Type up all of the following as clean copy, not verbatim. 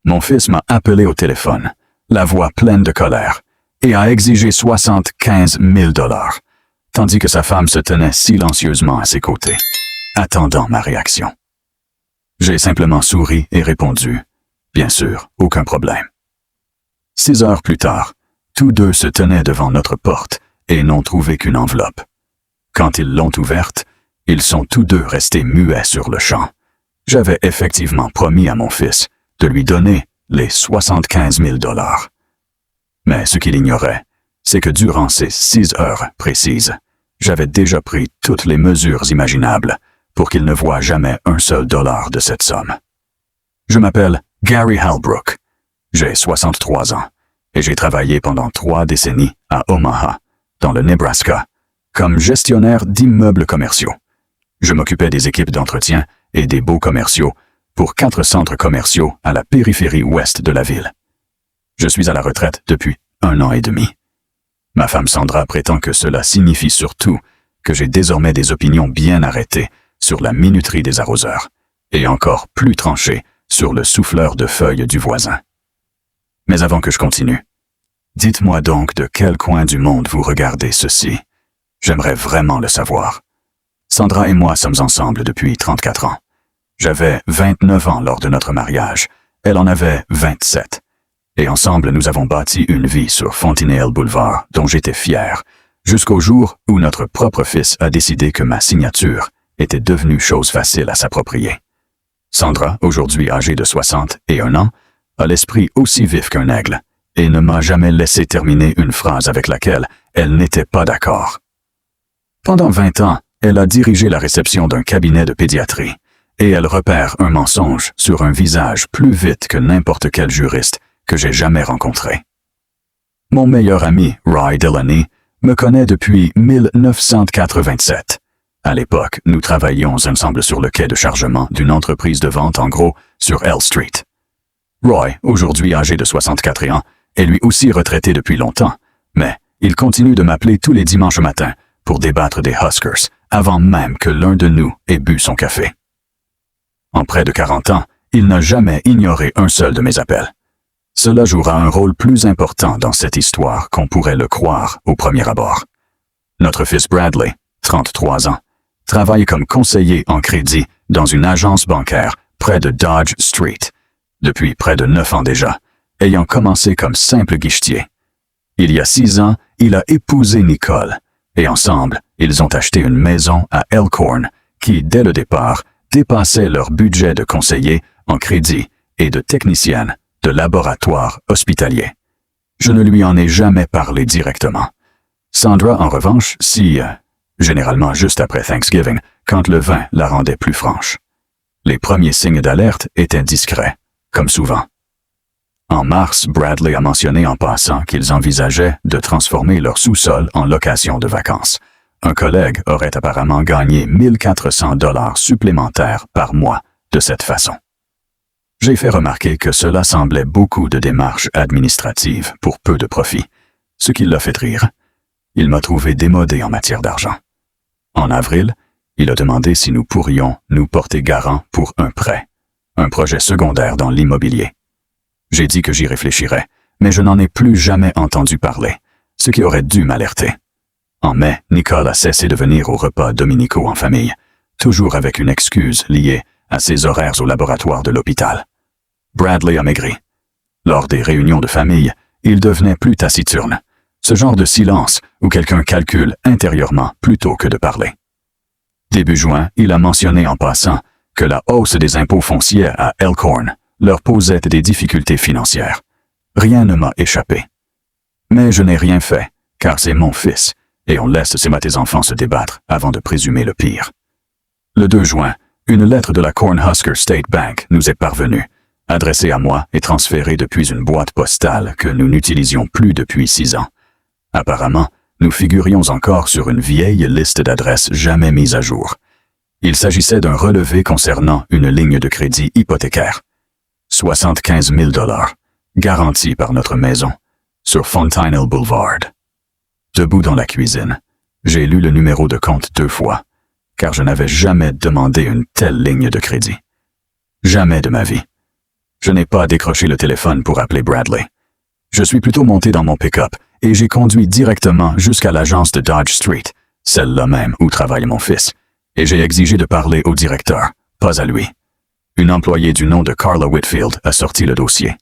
Mon fils m'a appelé au téléphone, la voix pleine de colère, et a exigé 75 000 $, tandis que sa femme se tenait silencieusement à ses côtés, attendant ma réaction. J'ai simplement souri et répondu, « Bien sûr, aucun problème. » 6 heures plus tard, tous deux se tenaient devant notre porte et n'ont trouvé qu'une enveloppe. Quand ils l'ont ouverte, ils sont tous deux restés muets sur le champ. J'avais effectivement promis à mon fils de lui donner les 75 000 $. Mais ce qu'il ignorait, c'est que durant ces 6 heures précises, j'avais déjà pris toutes les mesures imaginables pour qu'il ne voie jamais un seul dollar de cette somme. Je m'appelle Gary Halbrook. J'ai 63 ans et j'ai travaillé pendant 3 décennies à Omaha, dans le Nebraska, comme gestionnaire d'immeubles commerciaux. Je m'occupais des équipes d'entretien et des baux commerciaux pour 4 centres commerciaux à la périphérie ouest de la ville. Je suis à la retraite depuis 1 an et demi. Ma femme Sandra prétend que cela signifie surtout que j'ai désormais des opinions bien arrêtées sur la minuterie des arroseurs et encore plus tranchées sur le souffleur de feuilles du voisin. Mais avant que je continue, dites-moi donc de quel coin du monde vous regardez ceci. J'aimerais vraiment le savoir. Sandra et moi sommes ensemble depuis 34 ans. J'avais 29 ans lors de notre mariage. Elle en avait 27. Et ensemble, nous avons bâti une vie sur Fontenay Boulevard dont j'étais fier, jusqu'au jour où notre propre fils a décidé que ma signature était devenue chose facile à s'approprier. Sandra, aujourd'hui âgée de 61 ans, a l'esprit aussi vif qu'un aigle et ne m'a jamais laissé terminer une phrase avec laquelle elle n'était pas d'accord. Pendant 20 ans, elle a dirigé la réception d'un cabinet de pédiatrie et elle repère un mensonge sur un visage plus vite que n'importe quel juriste que j'ai jamais rencontré. Mon meilleur ami, Roy Delaney, me connaît depuis 1987. À l'époque, nous travaillions ensemble sur le quai de chargement d'une entreprise de vente en gros sur L Street. Roy, aujourd'hui âgé de 64 ans, est lui aussi retraité depuis longtemps, mais il continue de m'appeler tous les dimanches matins pour débattre des Huskers, avant même que l'un de nous ait bu son café. En près de 40 ans, il n'a jamais ignoré un seul de mes appels. Cela jouera un rôle plus important dans cette histoire qu'on pourrait le croire au premier abord. Notre fils Bradley, 33 ans, travaille comme conseiller en crédit dans une agence bancaire près de Dodge Street, depuis près de 9 ans déjà, ayant commencé comme simple guichetier. Il y a 6 ans, il a épousé Nicole, et ensemble, ils ont acheté une maison à Elkhorn qui, dès le départ, dépassait leur budget de conseiller en crédit et de technicienne de laboratoire hospitalier. Je ne lui en ai jamais parlé directement. Sandra, en revanche, généralement juste après Thanksgiving, quand le vin la rendait plus franche. Les premiers signes d'alerte étaient discrets, comme souvent. En mars, Bradley a mentionné en passant qu'ils envisageaient de transformer leur sous-sol en location de vacances. Un collègue aurait apparemment gagné 1 400 $ supplémentaires par mois de cette façon. J'ai fait remarquer que cela semblait beaucoup de démarches administratives pour peu de profit, ce qui l'a fait rire. Il m'a trouvé démodé en matière d'argent. En avril, il a demandé si nous pourrions nous porter garant pour un prêt, un projet secondaire dans l'immobilier. J'ai dit que j'y réfléchirais, mais je n'en ai plus jamais entendu parler, ce qui aurait dû m'alerter. En mai, Nicole a cessé de venir aux repas dominicaux en famille, toujours avec une excuse liée à ses horaires au laboratoire de l'hôpital. Bradley a maigri. Lors des réunions de famille, il devenait plus taciturne, ce genre de silence où quelqu'un calcule intérieurement plutôt que de parler. Début juin, il a mentionné en passant que la hausse des impôts fonciers à Elkhorn leur posait des difficultés financières. Rien ne m'a échappé. Mais je n'ai rien fait, car c'est mon fils, et on laisse ces enfants se débattre avant de présumer le pire. Le 2 juin, une lettre de la Cornhusker State Bank nous est parvenue, adressée à moi et transférée depuis une boîte postale que nous n'utilisions plus depuis 6 ans. Apparemment, nous figurions encore sur une vieille liste d'adresses jamais mise à jour. Il s'agissait d'un relevé concernant une ligne de crédit hypothécaire. 75 000 $, garanti par notre maison, sur Fontenay Boulevard. Debout dans la cuisine, j'ai lu le numéro de compte 2 fois, car je n'avais jamais demandé une telle ligne de crédit. Jamais de ma vie. Je n'ai pas décroché le téléphone pour appeler Bradley. Je suis plutôt monté dans mon pick-up et j'ai conduit directement jusqu'à l'agence de Dodge Street, celle-là même où travaille mon fils, et j'ai exigé de parler au directeur, pas à lui. Une employée du nom de Carla Whitfield a sorti le dossier.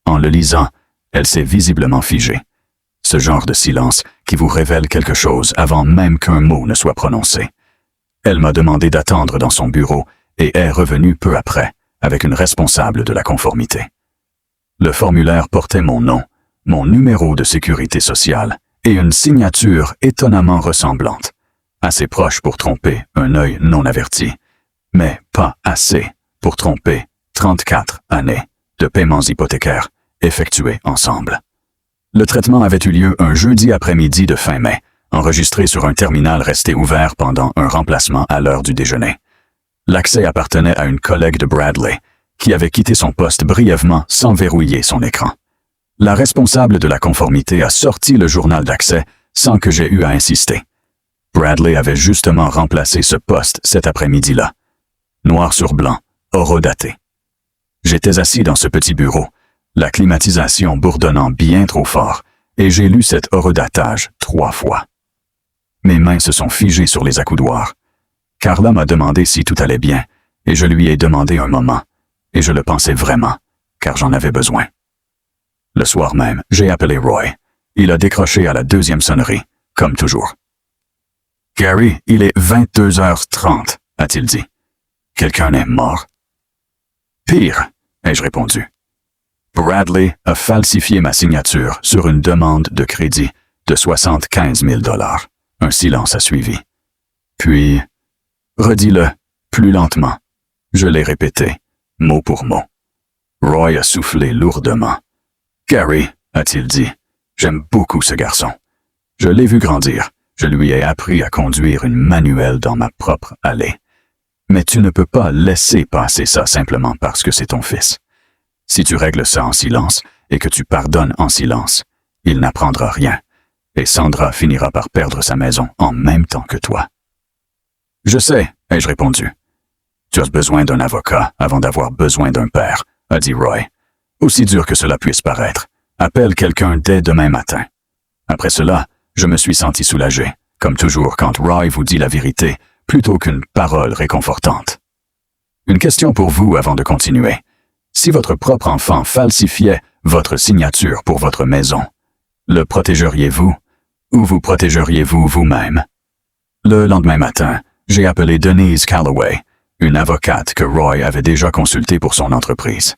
En le lisant, elle s'est visiblement figée. Ce genre de silence qui vous révèle quelque chose avant même qu'un mot ne soit prononcé. Elle m'a demandé d'attendre dans son bureau et est revenue peu après, avec une responsable de la conformité. Le formulaire portait mon nom, mon numéro de sécurité sociale et une signature étonnamment ressemblante, assez proche pour tromper un œil non averti, mais pas assez pour tromper 34 années de paiements hypothécaires effectués ensemble. Le traitement avait eu lieu un jeudi après-midi de fin mai, enregistré sur un terminal resté ouvert pendant un remplacement à l'heure du déjeuner. L'accès appartenait à une collègue de Bradley, qui avait quitté son poste brièvement sans verrouiller son écran. La responsable de la conformité a sorti le journal d'accès sans que j'aie eu à insister. Bradley avait justement remplacé ce poste cet après-midi-là. Noir sur blanc, horodaté. J'étais assis dans ce petit bureau, la climatisation bourdonnant bien trop fort, et j'ai lu cet horodatage 3 fois. Mes mains se sont figées sur les accoudoirs. Carla m'a demandé si tout allait bien, et je lui ai demandé un moment, et je le pensais vraiment, car j'en avais besoin. Le soir même, j'ai appelé Roy. Il a décroché à la 2e sonnerie, comme toujours. « Gary, il est 22h30, a-t-il dit. Quelqu'un est mort? »« Pire, ai-je répondu. Bradley a falsifié ma signature sur une demande de crédit de 75 000 $. Un silence a suivi. Puis, redis-le, plus lentement. Je l'ai répété, mot pour mot. Roy a soufflé lourdement. Gary, a-t-il dit, j'aime beaucoup ce garçon. Je l'ai vu grandir. Je lui ai appris à conduire une manuelle dans ma propre allée. Mais tu ne peux pas laisser passer ça simplement parce que c'est ton fils. Si tu règles ça en silence et que tu pardonnes en silence, il n'apprendra rien, et Sandra finira par perdre sa maison en même temps que toi. Je sais, ai-je répondu. Tu as besoin d'un avocat avant d'avoir besoin d'un père, a dit Roy. Aussi dur que cela puisse paraître, appelle quelqu'un dès demain matin. Après cela, je me suis senti soulagé, comme toujours quand Roy vous dit la vérité, plutôt qu'une parole réconfortante. Une question pour vous avant de continuer. Si votre propre enfant falsifiait votre signature pour votre maison, le protégeriez-vous ou vous protégeriez-vous vous-même? Le lendemain matin, j'ai appelé Denise Calloway, une avocate que Roy avait déjà consultée pour son entreprise.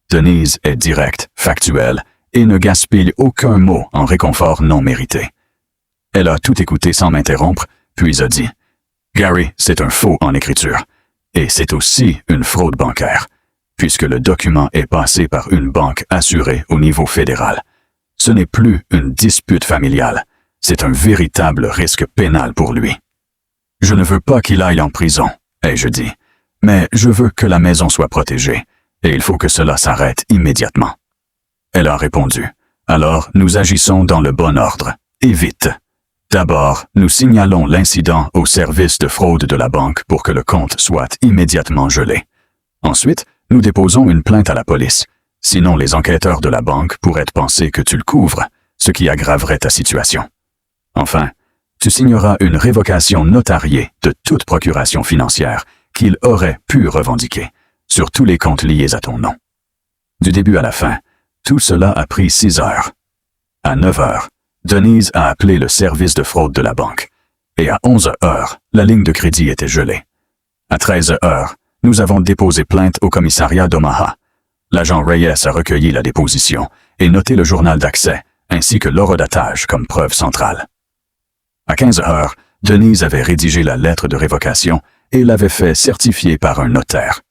Denise est directe, factuelle et ne gaspille aucun mot en réconfort non mérité. Elle a tout écouté sans m'interrompre, puis a dit « Gary, c'est un faux en écriture, et c'est aussi une fraude bancaire. » puisque le document est passé par une banque assurée au niveau fédéral. Ce n'est plus une dispute familiale, c'est un véritable risque pénal pour lui. Je ne veux pas qu'il aille en prison, ai-je dit, mais je veux que la maison soit protégée, et il faut que cela s'arrête immédiatement. Elle a répondu, alors nous agissons dans le bon ordre, et vite. D'abord, nous signalons l'incident au service de fraude de la banque pour que le compte soit immédiatement gelé. Ensuite, nous déposons une plainte à la police. Sinon, les enquêteurs de la banque pourraient penser que tu le couvres, ce qui aggraverait ta situation. Enfin, tu signeras une révocation notariée de toute procuration financière qu'il aurait pu revendiquer sur tous les comptes liés à ton nom. Du début à la fin, tout cela a pris 6 heures. À 9 heures, Denise a appelé le service de fraude de la banque. Et à 11 heures, la ligne de crédit était gelée. À 13 heures, nous avons déposé plainte au commissariat d'Omaha. L'agent Reyes a recueilli la déposition et noté le journal d'accès, ainsi que l'horodatage comme preuve centrale. À 15 heures, Denise avait rédigé la lettre de révocation et l'avait fait certifier par un notaire.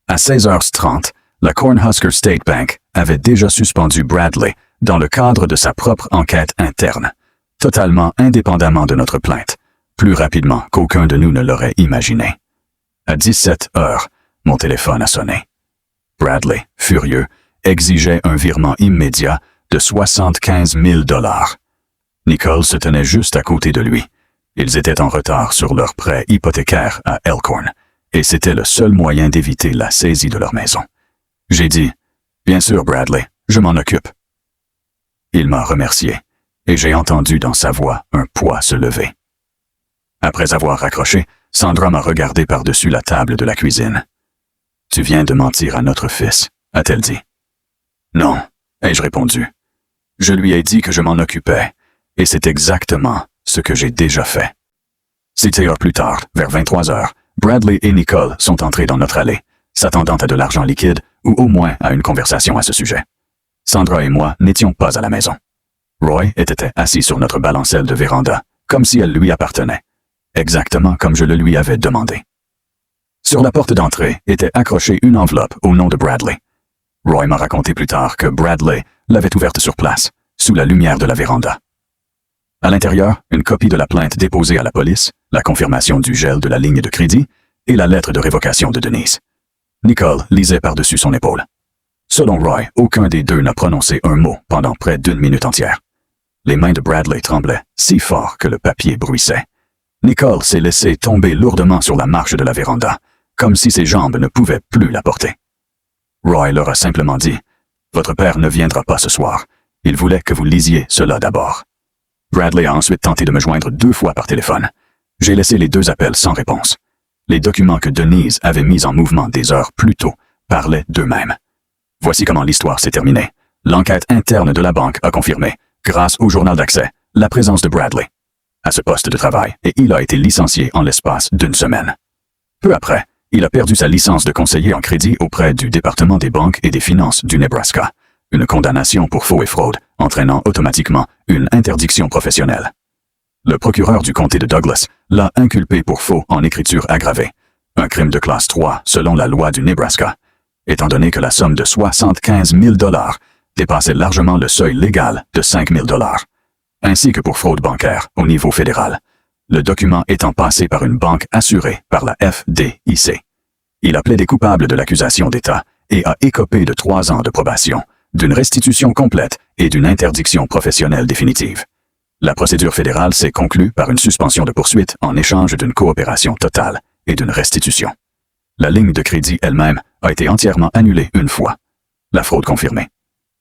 À 16h30, la Cornhusker State Bank avait déjà suspendu Bradley dans le cadre de sa propre enquête interne, totalement indépendamment de notre plainte, plus rapidement qu'aucun de nous ne l'aurait imaginé. À 17 heures, mon téléphone a sonné. Bradley, furieux, exigeait un virement immédiat de 75 000 $. Nicole se tenait juste à côté de lui. Ils étaient en retard sur leur prêt hypothécaire à Elkhorn, et c'était le seul moyen d'éviter la saisie de leur maison. J'ai dit, « Bien sûr, Bradley, je m'en occupe. » Il m'a remercié, et j'ai entendu dans sa voix un poids se lever. Après avoir raccroché, Sandra m'a regardé par-dessus la table de la cuisine. « Tu viens de mentir à notre fils, » a-t-elle dit. « Non, » ai-je répondu. Je lui ai dit que je m'en occupais, et c'est exactement ce que j'ai déjà fait. 6 heures plus tard, vers 23 heures, Bradley et Nicole sont entrés dans notre allée, s'attendant à de l'argent liquide ou au moins à une conversation à ce sujet. Sandra et moi n'étions pas à la maison. Roy était assis sur notre balancelle de véranda, comme si elle lui appartenait, exactement comme je le lui avais demandé. Sur la porte d'entrée était accrochée une enveloppe au nom de Bradley. Roy m'a raconté plus tard que Bradley l'avait ouverte sur place, sous la lumière de la véranda. À l'intérieur, une copie de la plainte déposée à la police, la confirmation du gel de la ligne de crédit et la lettre de révocation de Denise. Nicole lisait par-dessus son épaule. Selon Roy, aucun des deux n'a prononcé un mot pendant près d'1 minute entière. Les mains de Bradley tremblaient si fort que le papier bruissait. Nicole s'est laissée tomber lourdement sur la marche de la véranda, comme si ses jambes ne pouvaient plus la porter. Roy leur a simplement dit « Votre père ne viendra pas ce soir. Il voulait que vous lisiez cela d'abord. » Bradley a ensuite tenté de me joindre 2 fois par téléphone. J'ai laissé les 2 appels sans réponse. Les documents que Denise avait mis en mouvement des heures plus tôt parlaient d'eux-mêmes. Voici comment l'histoire s'est terminée. L'enquête interne de la banque a confirmé, grâce au journal d'accès, la présence de Bradley à ce poste de travail et il a été licencié en l'espace d'1 semaine. Peu après, il a perdu sa licence de conseiller en crédit auprès du département des banques et des finances du Nebraska, une condamnation pour faux et fraude entraînant automatiquement une interdiction professionnelle. Le procureur du comté de Douglas l'a inculpé pour faux en écriture aggravée, un crime de classe 3 selon la loi du Nebraska, étant donné que la somme de 75 000 $ dépassait largement le seuil légal de 5 000 $, ainsi que pour fraude bancaire au niveau fédéral, le document étant passé par une banque assurée par la FDIC. Il a plaidé coupable de l'accusation d'État et a écopé de 3 ans de probation, d'une restitution complète et d'une interdiction professionnelle définitive. La procédure fédérale s'est conclue par une suspension de poursuite en échange d'une coopération totale et d'une restitution. La ligne de crédit elle-même a été entièrement annulée 1 fois. La fraude confirmée.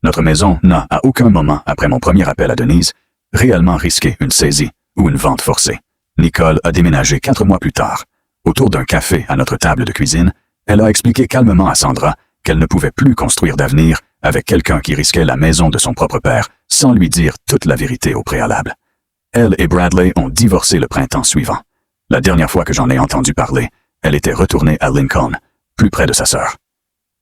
Notre maison n'a, à aucun moment après mon premier appel à Denise, réellement risqué une saisie ou une vente forcée. Nicole a déménagé 4 mois plus tard. Autour d'un café à notre table de cuisine, elle a expliqué calmement à Sandra qu'elle ne pouvait plus construire d'avenir avec quelqu'un qui risquait la maison de son propre père sans lui dire toute la vérité au préalable. Elle et Bradley ont divorcé le printemps suivant. La dernière fois que j'en ai entendu parler, elle était retournée à Lincoln, plus près de sa sœur.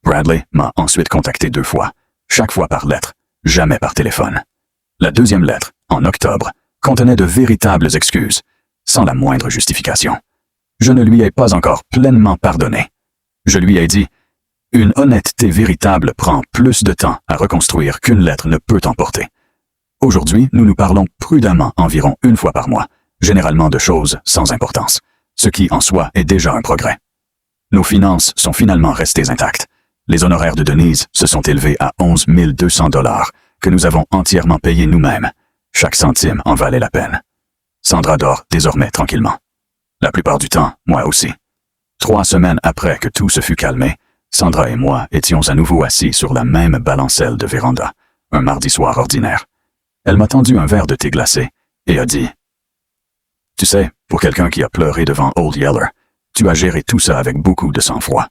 Bradley m'a ensuite contacté 2 fois, chaque fois par lettre, jamais par téléphone. La 2e lettre, en octobre, contenait de véritables excuses, sans la moindre justification. Je ne lui ai pas encore pleinement pardonné. Je lui ai dit « Une honnêteté véritable prend plus de temps à reconstruire qu'une lettre ne peut emporter. Aujourd'hui, nous nous parlons prudemment environ 1 fois par mois, généralement de choses sans importance, ce qui en soi est déjà un progrès. Nos finances sont finalement restées intactes. Les honoraires de Denise se sont élevés à 11 200 $ que nous avons entièrement payés nous-mêmes. Chaque centime en valait la peine. Sandra dort désormais tranquillement. La plupart du temps, moi aussi. 3 semaines après que tout se fut calmé, Sandra et moi étions à nouveau assis sur la même balancelle de véranda, un mardi soir ordinaire. Elle m'a tendu un verre de thé glacé et a dit « Tu sais, pour quelqu'un qui a pleuré devant Old Yeller, tu as géré tout ça avec beaucoup de sang-froid. »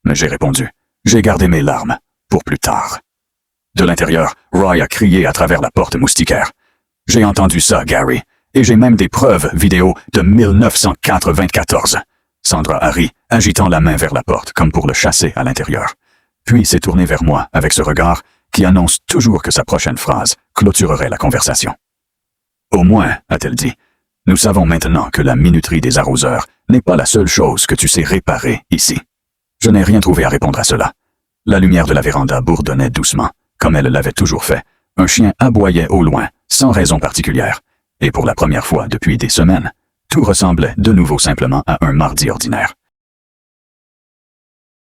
Mais j'ai répondu « J'ai gardé mes larmes pour plus tard. » De l'intérieur, Roy a crié à travers la porte moustiquaire. « J'ai entendu ça, Gary, et j'ai même des preuves vidéo de 1994. » Sandra a ri, agitant la main vers la porte comme pour le chasser à l'intérieur. Puis s'est tournée vers moi avec ce regard qui annonce toujours que sa prochaine phrase clôturerait la conversation. « Au moins, a-t-elle dit, nous savons maintenant que la minuterie des arroseurs n'est pas la seule chose que tu sais réparer ici. » Je n'ai rien trouvé à répondre à cela. La lumière de la véranda bourdonnait doucement, comme elle l'avait toujours fait. Un chien aboyait au loin, sans raison particulière. Et pour la première fois depuis des semaines, tout ressemblait de nouveau simplement à un mardi ordinaire.